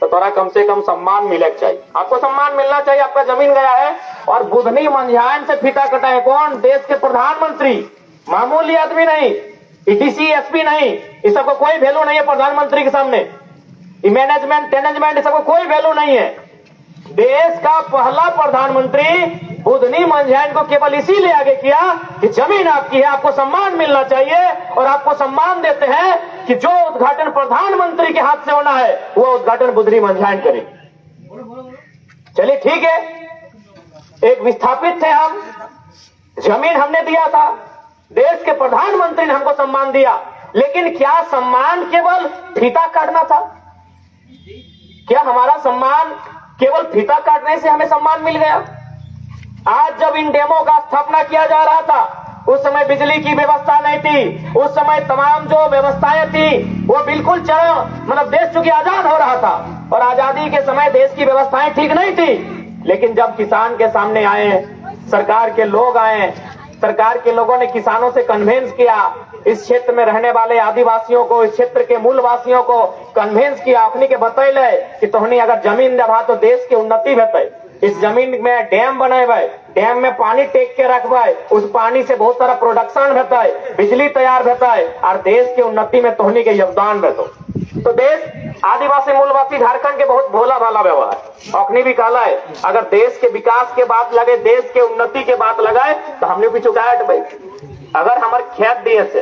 तो तोरा कम से कम सम्मान मिले चाहिए, आपको सम्मान मिलना चाहिए। आपका जमीन गया है और बुधनी मंझान से फीता कटा है कौन? देश के प्रधानमंत्री, मामूली आदमी नहीं, ईटीसी एसपी नहीं, इस सबको कोई वैल्यू नहीं है प्रधानमंत्री के सामने। मैनेजमेंट टेनेजमेंट सबको कोई वैल्यू नहीं है। देश का पहला प्रधानमंत्री बुधनी मंझान को केवल इसीलिए आगे किया कि जमीन आपकी है, आपको सम्मान मिलना चाहिए, और आपको सम्मान देते हैं कि जो उद्घाटन प्रधानमंत्री के हाथ से होना है वो उद्घाटन बुधनी मंझान करे। चलिए ठीक है, एक विस्थापित थे हम, जमीन हमने दिया था, देश के प्रधानमंत्री ने हमको सम्मान दिया, लेकिन क्या सम्मान केवल फीता काटना था? क्या हमारा सम्मान केवल फीता काटने से हमें सम्मान मिल गया? आज जब इन डेमो का स्थापना किया जा रहा था, उस समय बिजली की व्यवस्था नहीं थी, उस समय तमाम जो व्यवस्थाएं थी वो बिल्कुल चरम, मतलब देश चूंकि आजाद हो रहा था और आजादी के समय देश की व्यवस्थाएं ठीक नहीं थी। लेकिन जब किसान के सामने आए, सरकार के लोग आए, सरकार के लोगों ने किसानों से कन्वेंस किया, इस क्षेत्र में रहने वाले आदिवासियों को, इस क्षेत्र के मूलवासियों को कन्वेंस किया, अपनी के बतैले कि तोहनी अगर जमीन देबा तो देश के उन्नति हेतै, इस जमीन में डैम बनेबै, डैम में पानी टेक के रखबै, उस पानी से बहुत सारा प्रोडक्शन हेतै, बिजली तैयार हेतै और देश के उन्नति में तोहनी के योगदान हेतौ। तो देश आदिवासी मूलवासी झारखंड के बहुत भोला भाला व्यवहार, अखनी भी कहला है अगर देश के विकास के बात लगे, देश के उन्नति के बात लगाए तो हमने भी चुकाया हटबै। अगर हमारे खेत दिए से,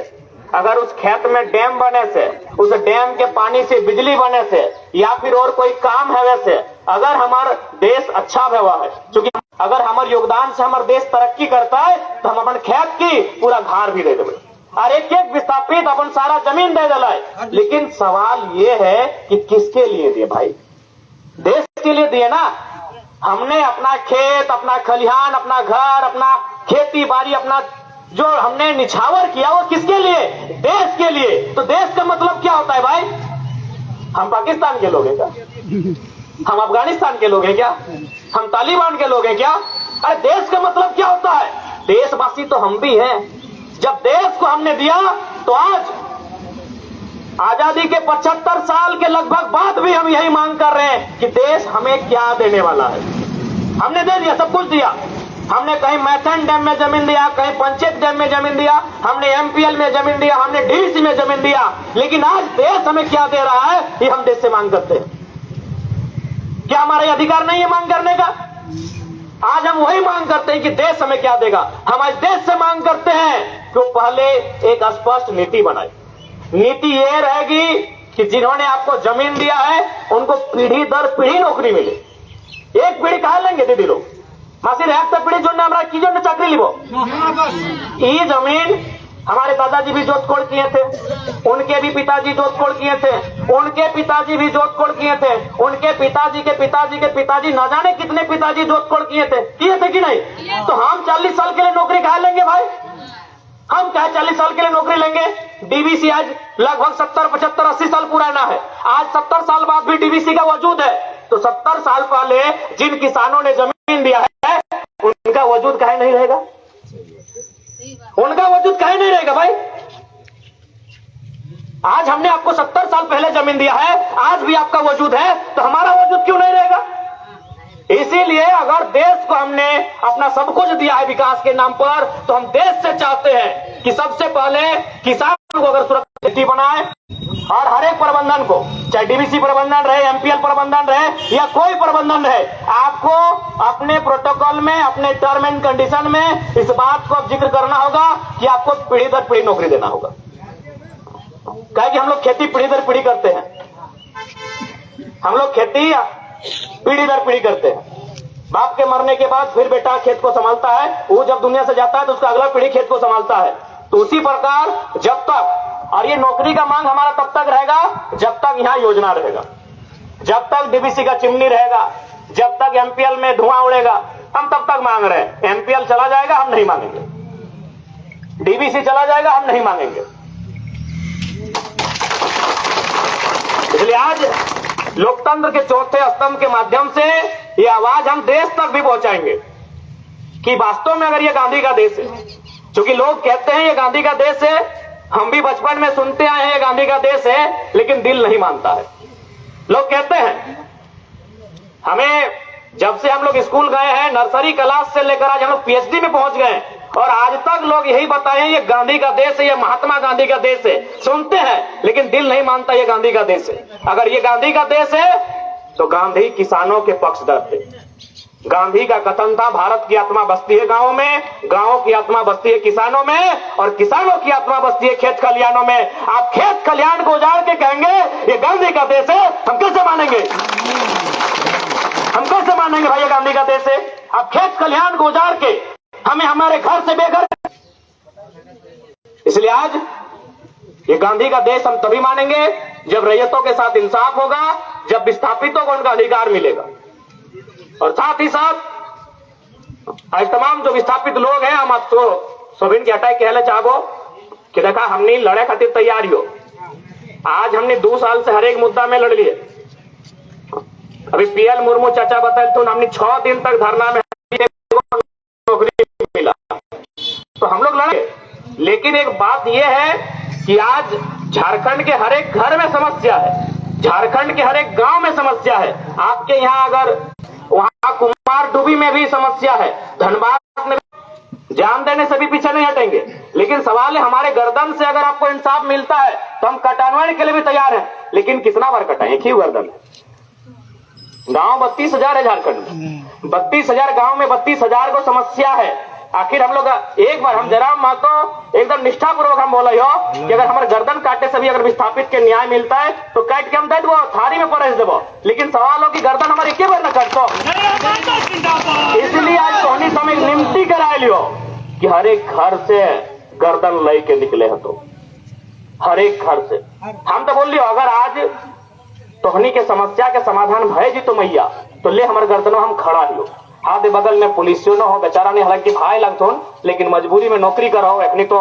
अगर उस खेत में डैम बने से, उस डैम के पानी से बिजली बने से, या फिर और कोई काम है वैसे, अगर हमारा देश अच्छा व्यवहार है, क्योंकि अगर हमारे योगदान से हमारा देश तरक्की करता है तो हम अपन खेत की पूरा घर भी दे देंगे और एक एक विस्थापित अपन सारा जमीन दे दिलाए। लेकिन सवाल ये है कि किसके लिए दिए भाई? देश के लिए दिए ना। हमने अपना खेत, अपना खलिहान, अपना घर, अपना खेती बाड़ी, अपना जो हमने निछावर किया वो किसके लिए? देश के लिए। तो देश का मतलब क्या होता है भाई? हम पाकिस्तान के लोग हैं क्या? हम अफगानिस्तान के लोग हैं क्या? हम तालिबान के लोग हैं क्या? अरे देश का मतलब क्या होता है? देशवासी तो हम भी हैं। जब देश को हमने दिया तो आज आजादी के 75 साल के लगभग बाद भी हम यही मांग कर रहे हैं कि देश हमें क्या देने वाला है। हमने दे दिया, सब कुछ दिया। हमने कहीं मैथन डैम में जमीन दिया, कहीं पंचायत डैम में जमीन दिया, हमने एमपीएल में जमीन दिया, हमने डीवीसी में जमीन दिया, लेकिन आज देश हमें क्या दे रहा है ये हम देश से मांग करते हैं। क्या हमारा अधिकार नहीं है मांग करने का? आज हम वही मांग करते हैं कि देश हमें क्या देगा। हम आज देश से मांग करते हैं कि पहले एक स्पष्ट नीति बनाए। नीति ये रहेगी कि जिन्होंने आपको जमीन दिया है उनको पीढ़ी दर पीढ़ी नौकरी मिले। एक पीढ़ी कहा लेंगे दीदी लोग मासिर एक पीढ़ी जो की जो चाकरी लिबो। ये जमीन हमारे दादाजी भी जोतकोड़ किए थे, उनके भी पिताजी जोतकोड़ किए थे, उनके पिताजी भी जोतकोड़ किए थे, उनके पिताजी के पिताजी के पिताजी न जाने कितने पिताजी जोतकोड़ किए थे कि नहीं? तो हम 40 साल के लिए नौकरी कहा लेंगे भाई? हम क्या 40 साल के लिए नौकरी लेंगे? डीवीसी आज लगभग 70, 75, 80 साल पुराना है। आज 70 साल बाद भी डीवीसी का वजूद है। तो 70 साल पहले जिन किसानों ने जमीन दिया है उनका वजूद काहे नहीं रहेगा? उनका वजूद काहे नहीं रहेगा भाई? आज हमने आपको 70 साल पहले जमीन दिया है, आज भी आपका वजूद है, तो हमारा वजूद क्यों नहीं रहेगा? इसीलिए अगर देश को हमने अपना सब कुछ दिया है विकास के नाम पर, तो हम देश से चाहते हैं कि सबसे पहले किसान को अगर सुरक्षित बनाए और हर एक प्रबंधन को, चाहे डीवीसी प्रबंधन रहे, एमपीएल प्रबंधन रहे या कोई प्रबंधन रहे, आपको अपने प्रोटोकॉल में, अपने टर्म एंड कंडीशन में इस बात को जिक्र करना होगा कि आपको पीढ़ी दर पीढ़ी नौकरी देना होगा। क्या कि हम लोग खेती पीढ़ी दर पीढ़ी करते हैं, हम लोग खेती पीढ़ी दर पीढ़ी करते हैं। बाप के मरने के बाद फिर बेटा खेत को संभालता है, वो जब दुनिया से जाता है तो उसका अगला पीढ़ी खेत को संभालता है। तो उसी प्रकार जब तक, और ये नौकरी का मांग हमारा तब तक रहेगा जब तक यहाँ योजना रहेगा, जब तक डीवीसी का चिमनी रहेगा, जब तक एमपीएल में धुआं उड़ेगा, हम तब तक मांग रहे हैं। एमपीएल चला जाएगा हम नहीं मांगेंगे, डीवीसी चला जाएगा हम नहीं मांगेंगे। इसलिए आज लोकतंत्र के चौथे स्तंभ के माध्यम से ये आवाज हम देश तक भी पहुंचाएंगे कि वास्तव में अगर ये गांधी का देश है, क्योंकि लोग कहते हैं ये गांधी का देश है, हम भी बचपन में सुनते आए हैं ये गांधी का देश है, लेकिन दिल नहीं मानता है। लोग कहते हैं जब से हम लोग स्कूल गए हैं, नर्सरी क्लास से लेकर आज हम लोग पीएचडी में पहुंच गए, और आज तक लोग यही बताए ये गांधी का देश है, ये महात्मा गांधी का देश है। सुनते हैं लेकिन दिल नहीं मानता ये गांधी का देश है। अगर ये गांधी का देश है तो गांधी किसानों के पक्षधर थे। गांधी का कथन था, भारत की आत्मा बसती है गांवों में, गांवों की आत्मा बसती है किसानों में, और किसानों की आत्मा बसती है खेत खलिहानों में। आप खेत खलिहान को उजाड़ के कहेंगे ये गांधी का देश है, हम कैसे मानेंगे? हम कैसे मानेंगे भाई ये गांधी का देश है? आप खेत खलिहान को उजाड़ के हमें हमारे घर से बेघर। इसलिए आज ये गांधी का देश हम तभी मानेंगे जब रैयतों के साथ इंसाफ होगा, जब विस्थापितों को उनका अधिकार मिलेगा। और साथ ही साथ आज तमाम जो विस्थापित लोग हैं, हम आपको सोबिन की हटाई कहना चाहो कि देखा हमने लड़े खातिर तैयारी हो। आज हमने 2 साल से हर एक मुद्दा में लड़ लिए। अभी पीएल मुर्मू चाचा बताए तो हमने 6 दिन तक धरना में नौकरी मिला, तो हम लोग लड़े। लेकिन एक बात यह है कि आज झारखंड के हर एक घर में समस्या है, झारखंड के हर एक गांव में समस्या है। आपके यहाँ अगर वहां कुमार डूबी में भी समस्या है, धनबाद में जान देने से भी पीछे नहीं हटेंगे। लेकिन सवाल है हमारे गर्दन से अगर आपको इंसाफ मिलता है तो हम कटाने के लिए भी तैयार हैं, लेकिन कितना बार कटाएं? एक ही गर्दन है। गांव 32,000 है झारखंड में, 32,000 गांव में 32,000 को समस्या है। आखिर हम लोग एक बार हम जरा मातो एकदम निष्ठापूर्वक हम बोला हो कि अगर हमारे गर्दन काटे से भी अगर विस्थापित के न्याय मिलता है तो काट के हम दे दो, थारी में परस देवो। लेकिन सवाल हो कि गर्दन हमारी के बार न काटो। इसलिए आज सोहनी समय निमती कराए लियो कि हर एक घर से गर्दन ले के निकले हो, तो हर एक घर से हम तो बोल लियो अगर आज तोहनी के समस्या के समाधान भय जी तो मैया तो ले हमारे गर्दनों हम खड़ा ही हाथ बगल में पुलिसियों न हो, बेचारा नहीं, हालांकि भाई लगतो लेकिन मजबूरी में नौकरी करो। अपनी तो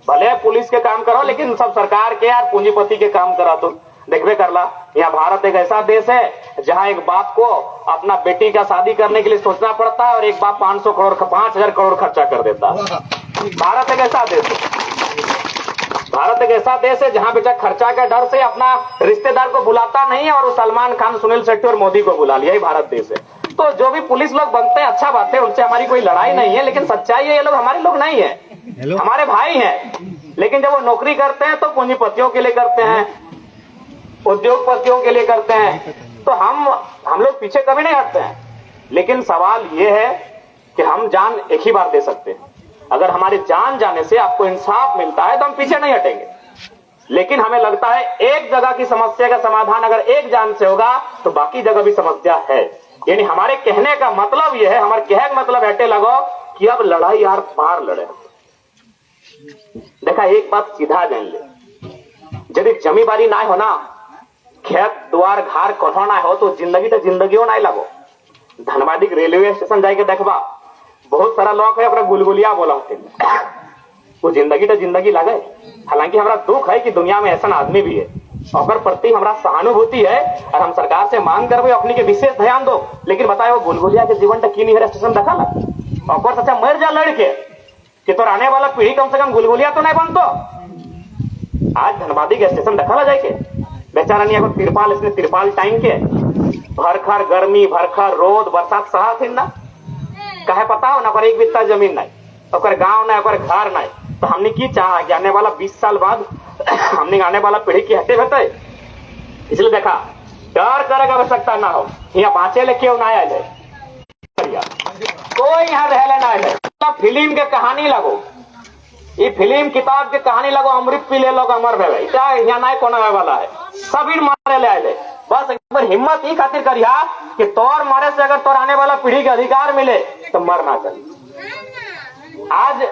भले पुलिस के काम करो लेकिन सब सरकार के यार पूंजीपति के काम करा। तो देखबे करला यहाँ भारत एक ऐसा देश है जहाँ एक बाप को अपना बेटी का शादी करने के लिए सोचना पड़ता है और एक बाप 5,000 करोड़ खर्चा कर देता है। भारत एक ऐसा देश है, भारत एक ऐसा देश है जहां बेटा खर्चा के डर से अपना रिश्तेदार को बुलाता नहीं है, और सलमान खान, सुनील शेट्टी और मोदी को बुला लिया। यही भारत देश है। तो जो भी पुलिस लोग बनते हैं अच्छा बात है, उनसे हमारी कोई लड़ाई नहीं है, लेकिन सच्चाई है ये लोग हमारे लोग नहीं है, हमारे भाई हैं। लेकिन जब वो नौकरी करते हैं तो पूंजीपतियों के लिए करते हैं, उद्योगपतियों के लिए करते हैं, तो हम लोग पीछे कभी नहीं हटते हैं। लेकिन सवाल ये है कि हम जान एक ही बार दे सकते हैं। अगर हमारी जान जाने से आपको इंसाफ मिलता है तो हम पीछे नहीं हटेंगे। लेकिन हमें लगता है एक जगह की समस्या का समाधान अगर एक जान से होगा तो बाकी जगह भी समस्या है। यानी हमारे कहने का मतलब यह है, हमारे कहने का मतलब ऐसे लगो कि अब लड़ाई यार पार लड़े। देखा एक बात सीधा जान ले, यदि जमींदारी ना हो ना, खेत द्वार घर कोठा ना हो तो जिंदगी तो जिंदगी ना लगो। धनबादी रेलवे स्टेशन जाके देखबा बहुत सारा लोग है अपना गुलगुलिया बोला होते, वो जिंदगी तो जिंदगी लगे। हालांकि हमारा दुख है कि दुनिया में ऐसा आदमी भी है और प्रति हमारा सहानुभूति है और हम सरकार से मांग करबे अपनी के विशेष ध्यान दो। लेकिन बताओ गुलगुलिया के जीवन की नहीं है स्टेशन देखा ला और सच्चा मर जा लड़के कि तो आने वाला पीढ़ी कम से कम गुलगुलिया तो नहीं बनतो। आज धनबादी के स्टेशन देखा ला जाके बेचारा नहीं तिरपाल, इसने तिरपाल टाइम के भरखर गर्मी भरखर रोद बरसात सहा थी ना, कहे पता हो ना पर एक बित्ता जमीन नहीं, और गांव नहीं, और घर नहीं। तो हमने की चाहा कि आने वाला 20 साल बाद हमने आने वाला पीढ़ी की हटे होते। इसलिए देखा डर करे का आवश्यकता ना हो, यहाँ बाँचे ले क्यों ना आए कोई यहाँ रह ना आए। फिल्म के कहानी लगो, ये फिल्म किताब के कहानी लगो, अमृत पी ले लोग अमर रहे, क्या यहाँ ना कोना वाला है, सभी मारे ले आए। बस एक बार हिम्मत ही खातिर करिया कि तोर मारे से अगर तोर आने वाला पीढ़ी के अधिकार मिले तो मरना चाहिए। आज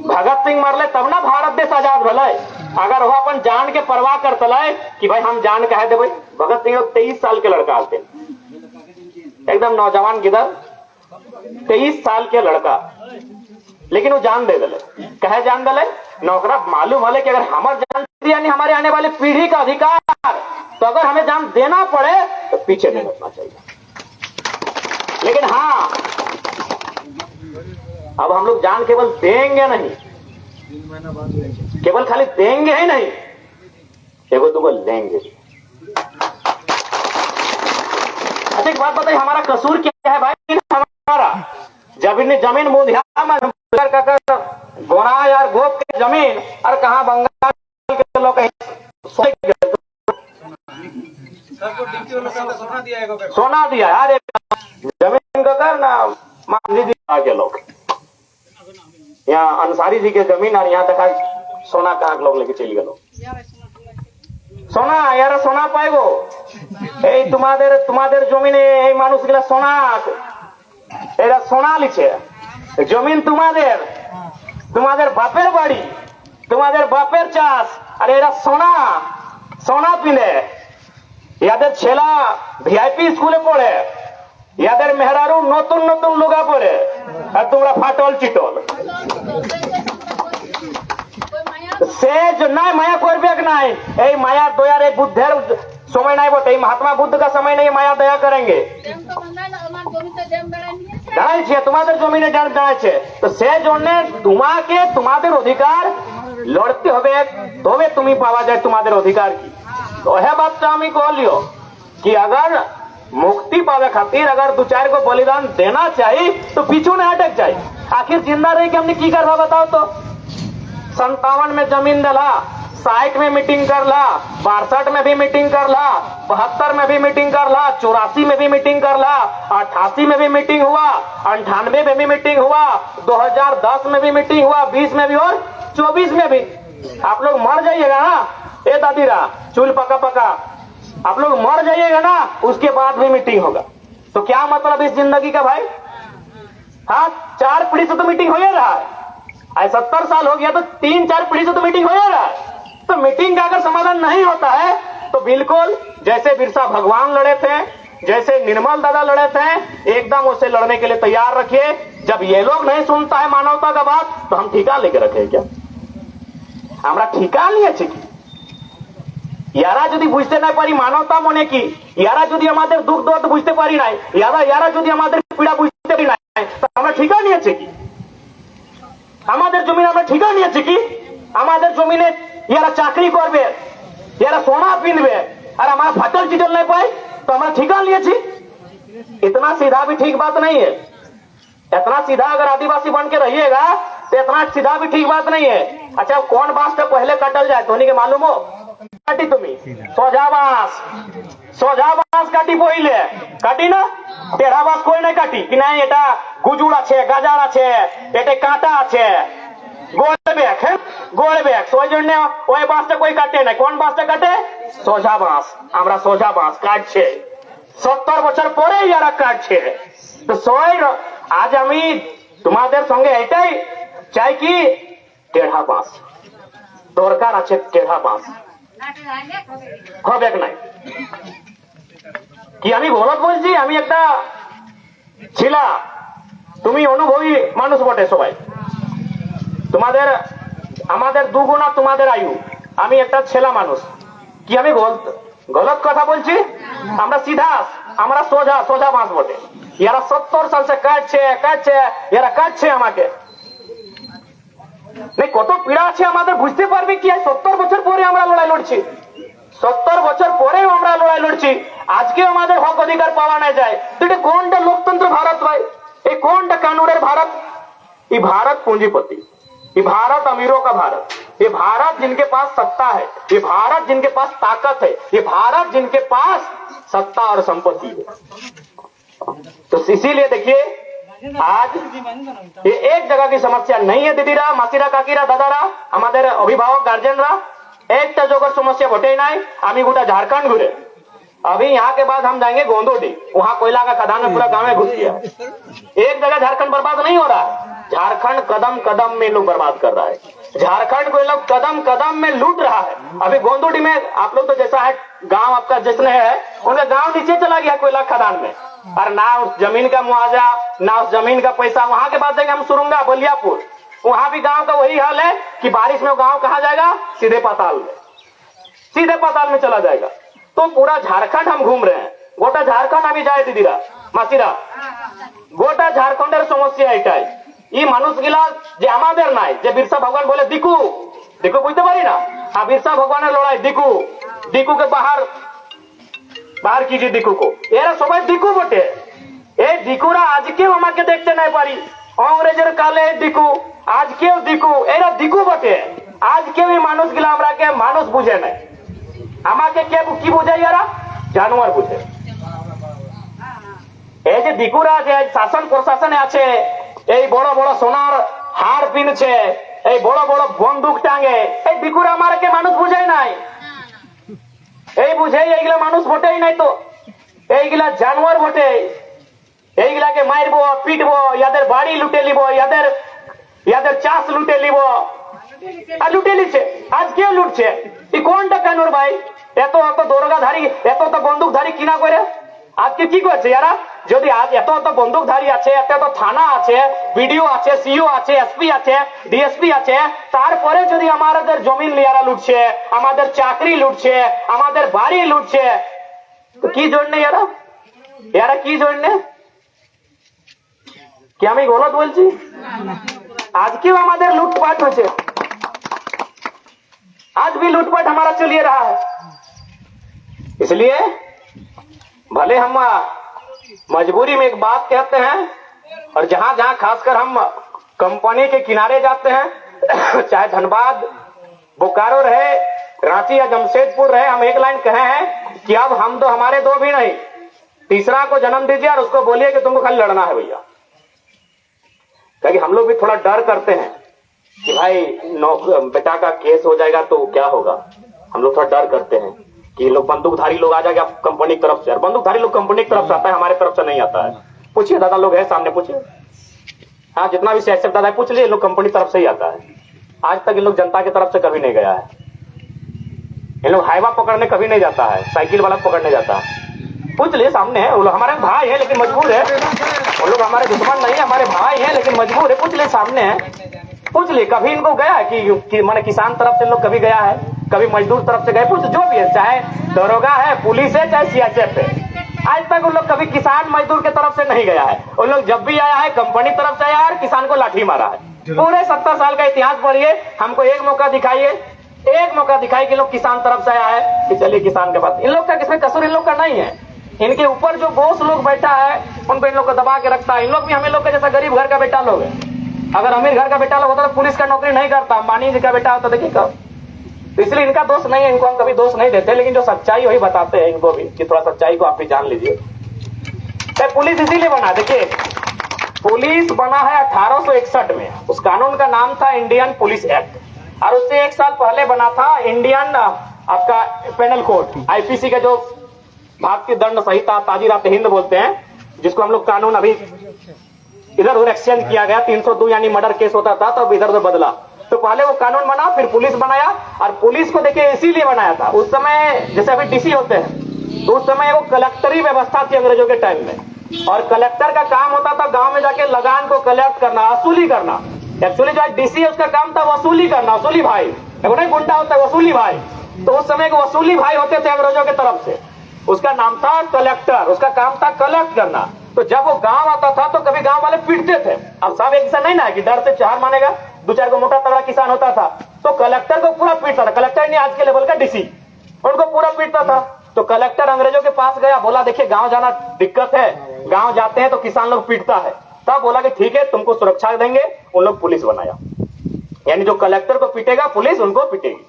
भगत सिंह मरले तब ना भारत देश आजाद भले। अगर वो अपन जान के परवाह करते कि भाई हम जान कहे दे, भगत सिंह 23 साल के लड़का थे, एकदम नौजवान गिदर 23 साल के लड़का, लेकिन वो जान दे दले। कहे जान दले नौकरा मालूम है कि अगर हमारे जान यानी हमारे आने वाली पीढ़ी का अधिकार, तो अगर हमें जान देना पड़े तो पीछे नहीं हटना चाहिए। लेकिन हाँ अब हम लोग जान केवल देंगे नहीं, केवल खाली देंगे ही नहीं, एगो दुगो लेंगे। अच्छा एक बात बताइए, हमारा कसूर क्या है भाई? हमारा जमीन मुधिया गोरा यार गोप के जमीन और कहाँ बंगाल के लोग सोना दिया यार, जमीन का कर ना मान लीजिए के लोग यहाँ अंसारी जी के जमीन और यहाँ तक सोना कहाँ लोग लेके चली गए सोना यार सोना पाएगो तुम्हारे जमीने এই মানুষগুলা সোনা এরা সোনা লিছে জমিন তোমাদের বাপের বাড়ি তোমাদের বাপের চাষ আর এরা সোনা পিনে ইয়াদের ছেলা ভিআইপি স্কুলে পড়ে ইয়াদের মেহরারু নতুন লুগা পরে আর তোমরা ফাটল চিটল सेज नहीं माया करबे नहीं এই माया दयार এই बुद्धेर समय नहीं बोटे महात्मा बुद्ध का समय नहीं माया दया करेंगे দাঁড়াই ছে তোমাদের জমিনে দাঁড়াইছে তো সে জন্য তোমাকে তোমাদের অধিকার লড়তে হবে তবে তুমি পাওয়া যায় তোমাদের অধিকার কি तो है बात আমি কলিও कि अगर मुक्ति पावे खातिर अगर 2-4 को बलिदान देना चाहिए तो पीछू नहीं हटक चाहिए आखिर जिंदा रह के हमने की करवा बताओ तो 57 में जमीन दिला 60 में मीटिंग कर ला 62 में भी मीटिंग कर ला 72 में भी मीटिंग कर ला 84 में भी मीटिंग कर ला 88 में भी मीटिंग हुआ 98 में भी मीटिंग हुआ 2010 में भी मीटिंग हुआ 20 में भी और 24 में भी आप लोग मर जाइएगा ना ए दादीरा चूल पका आप लोग मर जाइएगा ना उसके बाद भी मीटिंग होगा तो क्या मतलब इस जिंदगी का भाई हाँ 4 पीढ़ी से तो मीटिंग हो ही रहा है 70 साल हो गया तो 3-4 पीढ़ी से तो मीटिंग हो ही रहा है तो मीटिंग का अगर समाधान नहीं होता है तो बिल्कुल जैसे बिरसा भगवान लड़े थे जैसे निर्मल दादा लड़े थे एकदम उसे लड़ने के लिए तैयार रखिए जब ये लोग नहीं सुनता है मानवता का बात तो हम ठिका लेके रखे क्या हमारा ठिका लिए ठीक यारा যদি বুঝতে না পারি মানবতা মনে কি ইয়ারা যদি আমাদের দুঃখ দর্দ বুঝতে পারি নাই ইয়ারা যদি আমাদের পীড়া বুঝতে পারি নাই তো আমরা ঠিকা নিয়েছে কি আমাদের জমি আমরা ঠিকা নিয়েছে কি আমাদের জমিনে ইয়ারা চাকরি করবে ইয়ারা সোনা পিনবে আর আমরা ফাটল চিটল नहीं पाए तो আমরা ঠিকা নিয়েছি इतना सीधा भी ठीक बात नहीं है इतना सीधा अगर आदिवासी बन के रहिएगा तो इतना सीधा भी ठीक बात नहीं है अच्छा कौन बांस तो पहले कटल जाए तो के मालूम हो काटी तुम्हें सोझा बांस काटी पहले काटी ना टेढ़ा बांस कोई नहीं काटी कि नहीं এটা গুজুড় আছে গাজার আছে এটা কাঁটা আছে গোল ব্যাগ ওই জন্য ওই বাঁশটা কই কাটে না কোন বাঁশটা কাটে সোজা বাঁশ আমরা সোজা বাঁশ কাটছে 70 বছর পরে ইয়ারা কাটছে তো আজ আমি তোমাদের সঙ্গে এটাই চাই কি টেढ़ा বাঁশ দরকার আছে টেढ़ा বাঁশ হবে নাই কি আমি গলত বলছি আমি একটা ছিলা তুমি অনুভবী মানুষ বটে সবাই তোমাদের আমাদের দুগুণা তোমাদের আয়ু আমি একটা ছেলা মানুষ কি আমি গলত কথা বলছি আমরা সিধা আমরা সোজা বাঁশ বটে ইয়ারা 70 সাল से কাটছে ইয়ারা কাটছে আমাকে नहीं কত পীড়া আছে আমাদের বুঝতে পারবে কি 70 বছর পরে আমরা লড়াই লড়ছি 70 বছর পরেও আমরা লড়াই লড়ছি আজকে আমাদের হক অধিকার পাওয়া না যায় তো এটা কোনটা লোকতন্ত্র ভারত ভাই এই কোনটা কানুনের ভারত ये भारत पूंजीपति ये भारत अमीरों का भारत ये भारत जिनके पास सत्ता है ये भारत जिनके पास ताकत है ये भारत जिनके पास सत्ता और संपत्ति है तो इसीलिए देखिए आज ये एक जगह की समस्या नहीं है दीदीरा मासीरा काकीरा दादारा हमारे अभिभावक गार्जियनरा एक जगह समस्या घटे नहीं आमी गोटा झारखंड घुरे अभी यहाँ के बाद हम जाएंगे गोंदोटी वहाँ कोयला का खदान में पूरा गांव में घुस गया एक जगह झारखंड बर्बाद नहीं हो रहा है झारखंड कदम कदम में लोग बर्बाद कर रहा है झारखंड को लोग कदम कदम में लूट रहा है अभी गोंदोटी में आप लोग तो जैसा है गांव आपका जिसने है उनका गांव नीचे चला गया कोयला खदान में और ना उस जमीन का मुआवजा ना उस जमीन का पैसा वहां के बाद देंगे हम सुरुंगा बलियापुर वहां भी गांव का वही हाल है कि बारिश में गांव कहा जाएगा सीधे पाताल में चला जाएगा तो पूरा झारखंड हम घूम रहे हैं गोटा झारखंड अभी जाए दीदीरा मासीरा गोटा झारखंडेर समस्या एटाई ये मानुष गिला जे आमादेर नाई जे बिरसा भगवान बोले दिकू बुझते पारी ना हाँ बिरसा भगवान लड़ाई दिकू के बाहर बाहर कीजिए दिकू को। एरा सबाई दिकू बटे, ए दिकुरा आज के हमारे देखते नहीं पारी, अंग्रेजर काले दिकू आज के दिकू, एरा दिकू बटे आज के भी मानुष गिला हमरा के मानुष बुझे नहीं, हमारे के की बुझे यारा जानवर बुझे। এই যে দিকুরা যে শাসন প্রশাসনে আছে, এই বড় বড় সোনার হার পিনছে, এই বড় বড় বন্দুক টাঙে, এই দিকুরা আমারকে মানুষ বুঝে নাই, এই বুঝে এইগুলা মানুষ বটেই নাই, তো এইগুলা জানোয়ার বটে। এইগুলাকে মারবো পিটবো, ইয়াদের বাড়ি লুটে লিব, ইয়াদের চাষ লুটে লিব, আর লুটে লিছে। আজ কে লুটছে? কোনটা কানুর ভাই? এত এত দরগাধারী এত এত বন্দুকধারী কিনা করে আজকে কি করছে ইয়ারা? যদি আজ এত এত বন্দুকধারী আছে, এত এত থানা আছে, বিডিও আছে, সিও আছে, এসপি আছে, ডিএসপি আছে, তারপরে যদি আমাদের জমিন লিয়ারা লুটছে, আমাদের চাকরি লুটছে, আমাদের বাড়ি লুটছে, তো কি জন্য ইয়ারা? ইয়ারা কি জন্য? কি আমি গলত বলছি? আজকেও আমাদের लूटपाट হচ্ছে, आज भी लूटपाट हमारा चलिए रहा है। इसलिए भले हम मजबूरी में एक बात कहते हैं, और जहां जहां खासकर हम कंपनी के किनारे जाते हैं, चाहे धनबाद बोकारो रहे, रांची या जमशेदपुर रहे, हम एक लाइन कहे हैं कि अब हम तो हमारे दो भी नहीं, तीसरा को जन्म दीजिए और उसको बोलिए कि तुमको खाली लड़ना है भैया। क्योंकि हम लोग भी थोड़ा डर करते हैं कि भाई बेटा का केस हो जाएगा तो क्या होगा, हम लोग थोड़ा डर करते हैं कि लोग बंदूकधारी लोग आ जाएगा कंपनी की तरफ से, और बंदूकधारी लोग कंपनी की तरफ से आता है, हमारे तरफ से नहीं आता है। पूछिए दादा लोग है सामने, पूछिए, हाँ जितना भी सीएसएफ दादा पूछ लिए, लोग कंपनी तरफ से ही आता है। आज तक इन लोग जनता की तरफ से कभी नहीं गया है। इन लोग हाईवा पकड़ने कभी नहीं जाता है, साइकिल वाला पकड़ने जाता है। पूछ लिए सामने है, वो लोग हमारे भाई है लेकिन मजबूर है, वो लोग हमारे दुश्मन नहीं है, हमारे भाई है लेकिन मजबूर है। पूछ लिए सामने है, पूछ लिए कभी इनको गया है कि माने किसान तरफ से लोग कभी गया है, कभी मजदूर तरफ से गए, पूछ जो भी है, चाहे दरोगा है, पुलिस है, चाहे सीएसएफ है, आज तक उन लोग कभी किसान मजदूर के तरफ से नहीं गया है। उन लोग जब भी आया है कंपनी तरफ से आया है और किसान को लाठी मारा है। पूरे 70 साल का इतिहास पढ़िए, हमको एक मौका दिखाइए, एक मौका दिखाइए कि लोग किसान तरफ से आया है कि चलिए किसान के पास। इन लोग का किसमें कसूर इन लोग का नहीं है, इनके ऊपर जो बॉस लोग बैठा है उनको इन लोग को दबा के रखता है। इन लोग भी हमें लोग का जैसा गरीब घर का बेटा लोग है, अगर अमीर घर का बेटा लोग होता तो पुलिस का नौकरी नहीं करता, अंबानी जी का बेटा होता देखिए कब। तो इसलिए इनका दोष नहीं है, इनको हम कभी दोष नहीं देते, लेकिन जो सच्चाई वही बताते हैं इनको भी कि थोड़ा सच्चाई को आप भी जान लीजिए। पुलिस इसीलिए बना, देखिए पुलिस बना है 1861 में, उस कानून का नाम था इंडियन पुलिस एक्ट, और उससे 1 साल पहले बना था इंडियन आपका पेनल कोड, आईपीसी का जो भारतीय दंड संहिता ताजीरात हिंद बोलते हैं, जिसको हम लोग कानून अभी इधर उधर एक्सचेंज किया गया, 302 यानी मर्डर केस होता था तो अब इधर उधर बदला। तो पहले वो कानून बना, फिर पुलिस बनाया, और पुलिस को देखिए इसीलिए बनाया था, उस समय जैसे अभी डीसी होते हैं तो उस समय वो कलेक्टरी व्यवस्था थी अंग्रेजों के टाइम में, और कलेक्टर का काम होता था गांव में जाके लगान को कलेक्ट करना, वसूली करना। एक्चुअली जो डीसी है उसका काम था वसूली करना, वसूली भाई, नहीं गुंडा होता है वसूली भाई, तो उस समय वसूली भाई होते थे अंग्रेजों की तरफ से, उसका नाम था कलेक्टर, उसका काम था कलेक्ट करना। तो जब वो गांव आता था तो कभी गांव वाले पीटते थे, अब सब एक सा नहीं ना कि डर से चार मानेगा, 2-4 को मोटा तगड़ा किसान होता था तो कलेक्टर को पूरा पीटता था, कलेक्टर नहीं आज के लेवल का डीसी, उनको पूरा पीटता था। तो कलेक्टर अंग्रेजों के पास गया, बोला देखिए गांव जाना दिक्कत है, गांव जाते हैं तो किसान लोग पीटता है, तब बोला कि ठीक है तुमको सुरक्षा देंगे, उन लोग पुलिस बनाया, यानी जो कलेक्टर को पीटेगा पुलिस उनको पीटेगी,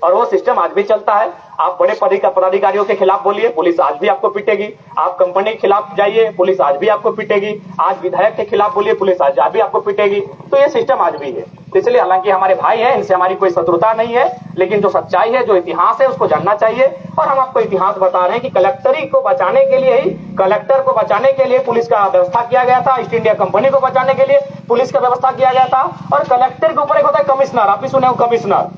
और वो सिस्टम आज भी चलता है। आप बड़े पदाधिकारियों के खिलाफ बोलिए, पुलिस आज भी आपको पीटेगी, आप कंपनी के खिलाफ जाइए, पुलिस आज भी आपको पीटेगी, आज विधायक के खिलाफ बोलिए, पुलिस आज भी आपको पीटेगी। तो ये सिस्टम आज भी है। तो इसलिए हालांकि हमारे भाई हैं, इनसे हमारी कोई शत्रुता नहीं है, लेकिन जो सच्चाई है, जो इतिहास है उसको जानना चाहिए। और हम आपको इतिहास बता रहे हैं कि कलेक्टरी को बचाने के लिए ही, कलेक्टर को बचाने के लिए पुलिस का व्यवस्था किया गया था, ईस्ट इंडिया कंपनी को बचाने के लिए पुलिस का व्यवस्था किया गया था। और कलेक्टर के ऊपर एक होता है कमिश्नर, आप भी सुने हो कमिश्नर,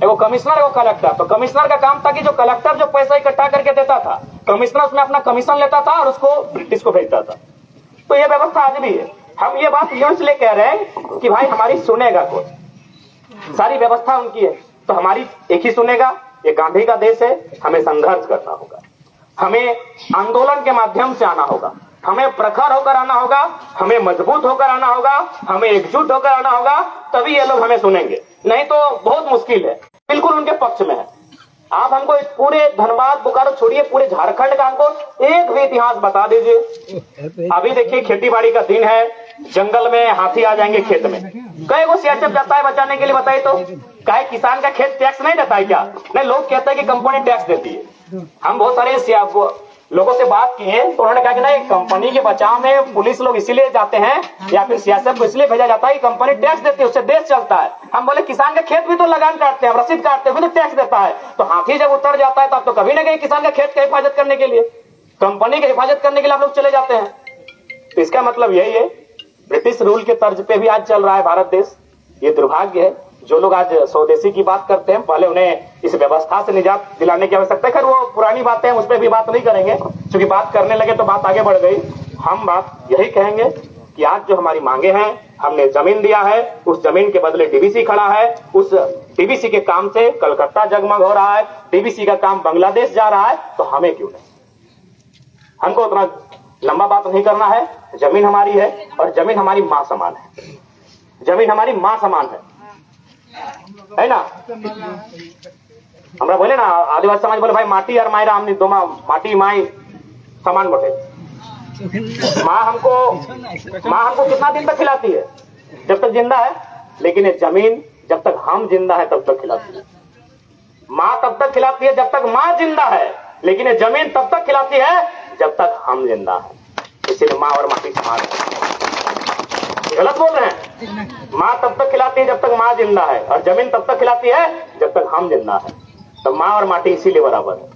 एगो कमिश्नर एगो कलेक्टर। तो कमिश्नर का काम था कि जो कलेक्टर जो पैसा इकट्ठा करके देता था, कमिश्नर उसमें अपना कमीशन लेता था और उसको ब्रिटिश को भेजता था। तो ये व्यवस्था आज भी है। हम ये बात यूं इसलिए कह रहे हैं कि भाई हमारी सुनेगा कोई, सारी व्यवस्था उनकी है तो हमारी एक ही सुनेगा। ये गांधी का देश है, हमें संघर्ष करना होगा, हमें आंदोलन के माध्यम से आना होगा, हमें प्रखर होकर आना होगा, हमें मजबूत होकर आना होगा, हमें एकजुट होकर आना होगा, तभी ये लोग हमें सुनेंगे, नहीं तो बहुत मुश्किल है। बिल्कुल उनके पक्ष में है, आप हमको इस पूरे धनबाद बोकारो छोड़िए, पूरे झारखंड का हमको एक भी इतिहास बता दीजिए। अभी देखिए खेती बाड़ी का दिन है, जंगल में हाथी आ जाएंगे खेत में। कई को सीआरपीएफ जाता है बचाने के लिए, बताइए तो। क्या किसान का खेत टैक्स नहीं देता है क्या? नहीं, लोग कहते हैं कि कंपनी टैक्स देती है। हम बहुत सारे लोगों से बात किए तो उन्होंने कहा कि नहीं, कंपनी के बचाव में पुलिस लोग इसीलिए जाते हैं या फिर सीआरपीएफ को इसलिए भेजा जाता है कि कंपनी टैक्स देती है, उससे देश चलता है। हम बोले किसान का खेत भी तो लगान काटते हैं, रसीद काटते हैं, भी तो टैक्स देता है। तो हाथी जब उतर जाता है तो आप तो कभी ना कहीं किसान का खेत की हिफाजत करने के लिए, कंपनी की हिफाजत करने के लिए आप लोग चले जाते हैं। तो इसका मतलब यही है, ब्रिटिश रूल के तर्ज पे भी आज चल रहा है भारत देश। ये दुर्भाग्य है। जो लोग आज स्वदेशी की बात करते हैं, पहले उन्हें इस व्यवस्था से निजात दिलाने की आवश्यकता है। खैर वो पुरानी बातें हैं, उस पर भी बात नहीं करेंगे, क्योंकि बात करने लगे तो बात आगे बढ़ गई। हम बात यही कहेंगे कि आज जो हमारी मांगे हैं, हमने जमीन दिया है, उस जमीन के बदले डीवीसी खड़ा है। उस डीवीसी के काम से कलकत्ता जगमग हो रहा है, डीवीसी का काम बांग्लादेश जा रहा है, तो हमें क्यों नहीं? हमको उतना लंबा बात नहीं करना है। जमीन हमारी है और जमीन हमारी मां समान है। जमीन हमारी मां समान है ना? हमरा बोले ना, आदिवासी समाज बोले भाई माटी और मायरा हमने दो माटी माई समान बटे। माँ हमको कितना दिन तक खिलाती है? जब तक जिंदा है। लेकिन ये जमीन जब तक हम जिंदा है तब तक खिलाती है। माँ तब तक खिलाती है जब तक माँ जिंदा है, लेकिन ये जमीन तब तक खिलाती है जब तक हम जिंदा है। इसीलिए माँ और माटी समान है। गलत बोल रहे हैं? माँ तब तक खिलाती है जब तक माँ जिंदा है, और जमीन तब तक खिलाती है जब तक हम जिंदा है। तो माँ और माटी इसीलिए बराबर है।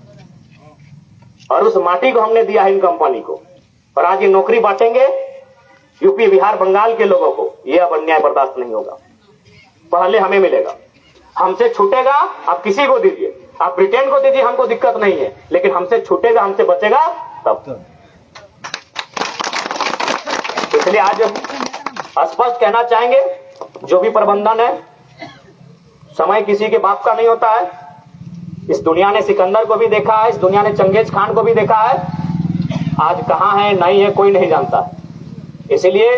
और उस माटी को हमने दिया है इन कंपनी को, और आज ये नौकरी बांटेंगे यूपी, बिहार, बंगाल के लोगों को। ये अब अन्याय बर्दाश्त नहीं होगा। पहले हमें मिलेगा, हमसे छूटेगा। आप किसी को दीजिए, आप ब्रिटेन को दीजिए, हमको दिक्कत नहीं है, लेकिन हमसे छूटेगा, हमसे बचेगा तब। इसलिए आज स्पष्ट कहना चाहेंगे, जो भी प्रबंधन है, समय किसी के बाप का नहीं होता है। इस दुनिया ने सिकंदर को भी देखा है, इस दुनिया ने चंगेज खान को भी देखा है। आज कहां है नहीं है कोई नहीं जानता है। इसलिए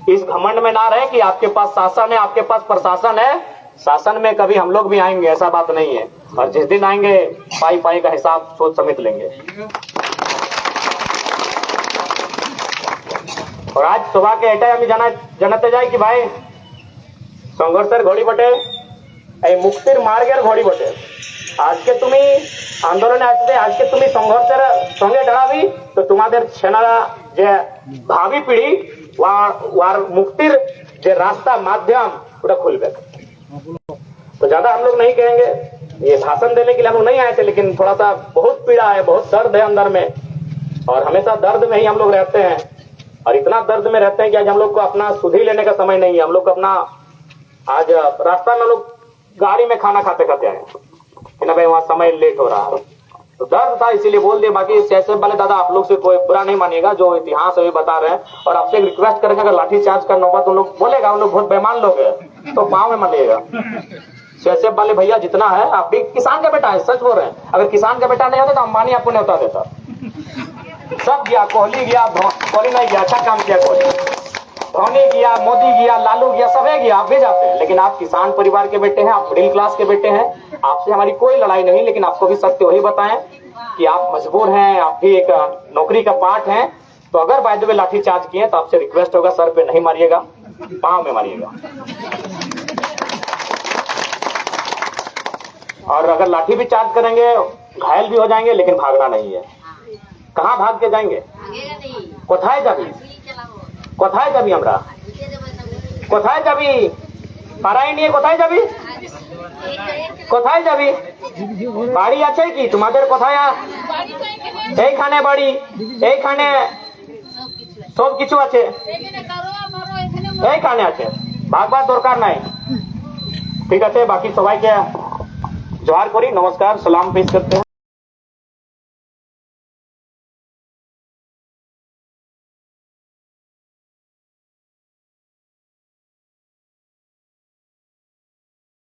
इस घमंड में ना रहे कि आपके पास शासन है, आपके पास प्रशासन है। शासन में कभी हम लोग भी आएंगे, ऐसा बात नहीं है। और जिस दिन आएंगे पाई पाई का हिसाब सोच समेत लेंगे। और आज सुबह के एटा আমি জানাতে যাই कि भाई সংঘর্ষের ঘড়ি বটে, এই মুক্তির মার্গের ঘড়ি বটে। আজকে তুমি আন্দোলনে আসবে, আজকে তুমি সংঘর্ষের সঙ্গে দাঁড়াবি, তো তোমাদের সেনারা যে ভাবি পিढ़ी ওয়ার মুক্তির যে রাস্তা মাধ্যম ওটা খুলবে। तो ज्यादा हम लोग नहीं कहेंगे, ये भाषण देने के लिए हम लोग नहीं आए थे, लेकिन थोड़ा सा बहुत पीड़ा है, बहुत दर्द है अंदर में, और हमेशा दर्द में ही हम लोग रहते हैं। और इतना दर्द में रहते हैं कि आज हम लोग को अपना सुधी लेने का समय नहीं है। हम लोग को अपना आज रास्ता में हम लोग गाड़ी में खाना खाते खाते आए कि ना भाई वहां समय लेट हो रहा है, तो दर्द था इसीलिए बोल दिए। बाकी सीआईएसएफ वाले दादा आप लोग से कोई बुरा नहीं मानिएगा, जो इतिहास है बता रहे हैं। और आपसे एक रिक्वेस्ट करेंगे, अगर लाठीचार्ज का नौबत उन लोग बोलेगा, उन लोग बहुत बेईमान लोग है, तो पाँव में मानिएगा। सीआईएसएफ वाले भैया जितना है, आप भी किसान का बेटा है, सच बोल रहे हैं। अगर किसान का बेटा नहीं होता तो अंबानी आपको न्योता देता। सब गया, कोहली गया, कोहली नहीं गया, अच्छा काम किया कोहली, धोनी गया, मोदी गया, लालू गया, सबे गया, आप भी जाते हैं। लेकिन आप किसान परिवार के बेटे हैं, आप मिडिल क्लास के बेटे हैं। आपसे हमारी कोई लड़ाई नहीं, लेकिन आपको भी सत्य वही बताएं कि आप मजबूर हैं, आप भी एक नौकरी का पार्ट हैं। तो अगर बाय द वे लाठी चार्ज किए तो आपसे रिक्वेस्ट होगा, सर पे नहीं मारिएगा, पाँव में मारिएगा। और अगर लाठी भी चार्ज करेंगे, घायल भी हो जाएंगे, लेकिन भागना नहीं है। कहाँ भाग के जाएंगे? कोथाय जाबी, कोथाय जाबी, हमरा कोथाय जाबी, पाराई नहीं कोथाय जाबी, कोथाय जाबी, বাড়ি আছে কি তোমাদের? কোথায়? এইখানে বাড়ি, এইখানে সব কিছু আছে, এইখানে আছে, ভাগবার দরকার নাই। ঠিক আছে, বাকি সবাইকে জোহার করি, নমস্কার, সালাম পেশ করতে हैं।